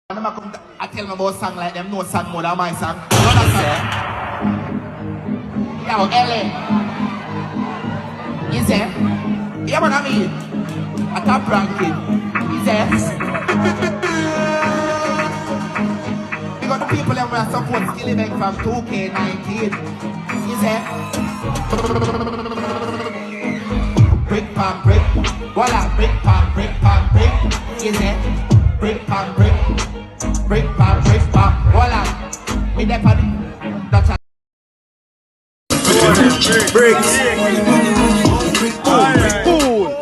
I tell me about song like them, no song more than my song. You understand? Yeah, Ellie. You say? Yeah, man, I mean, a top ranking. You say? We got the people that will support Skillibeng from 2K19. You say? Brik pan brick. Voila, Brik pan brick. You say? Brik pan brick. Brik pan, voila. We there for that's a Brik. Kool.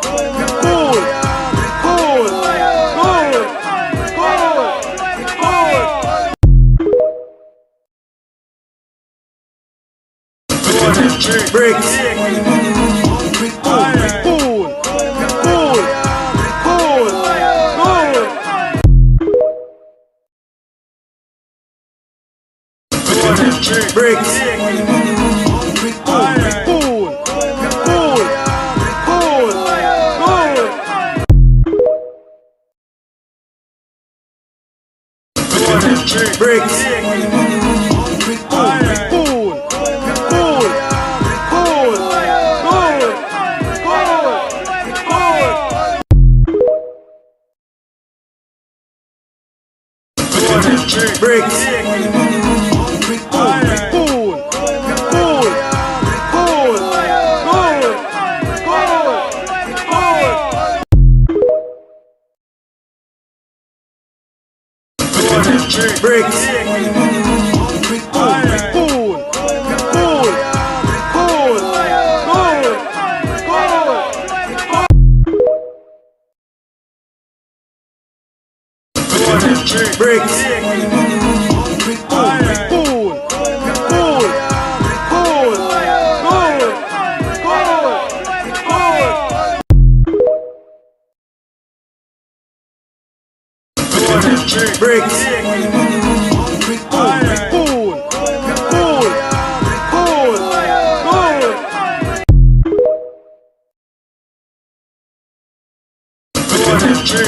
Brik. Brik. Brik. Brik. Brik. Brik.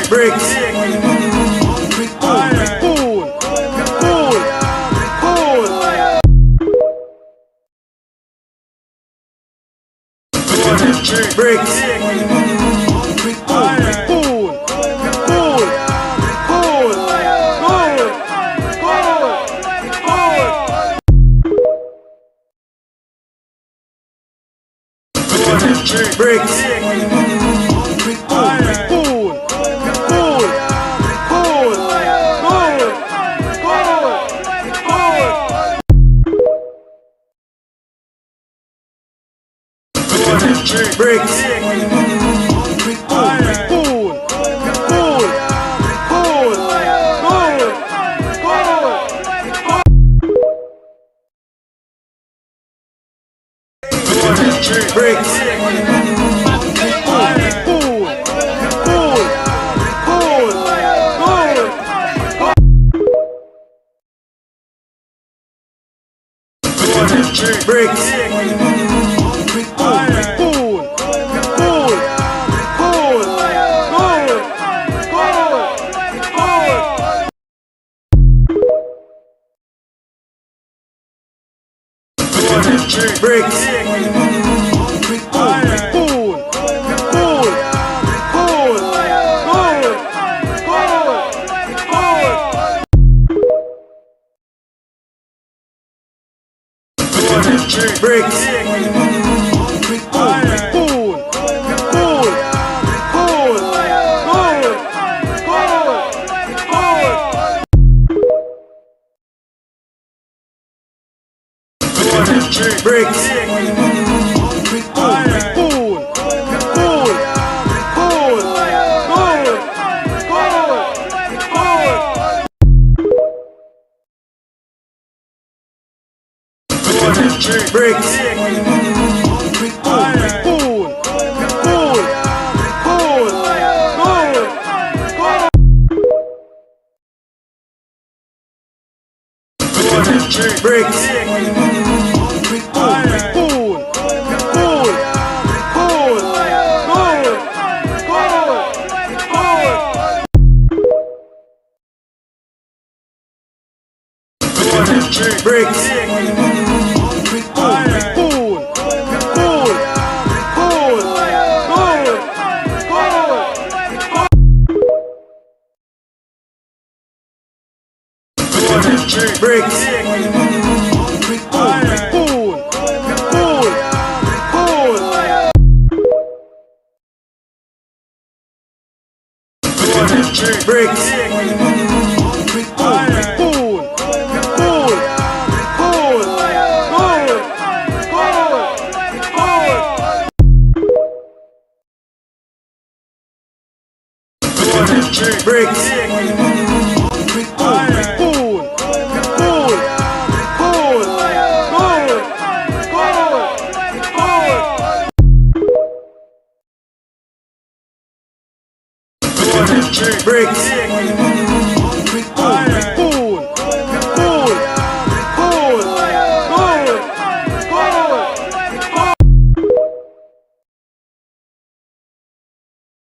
Brik. Brik. Brik. Brik. Brik. Brik. Brik. Brik. Brik. Brik. Brik. Brik. Brik. Brik. Brik. Brik. Brik.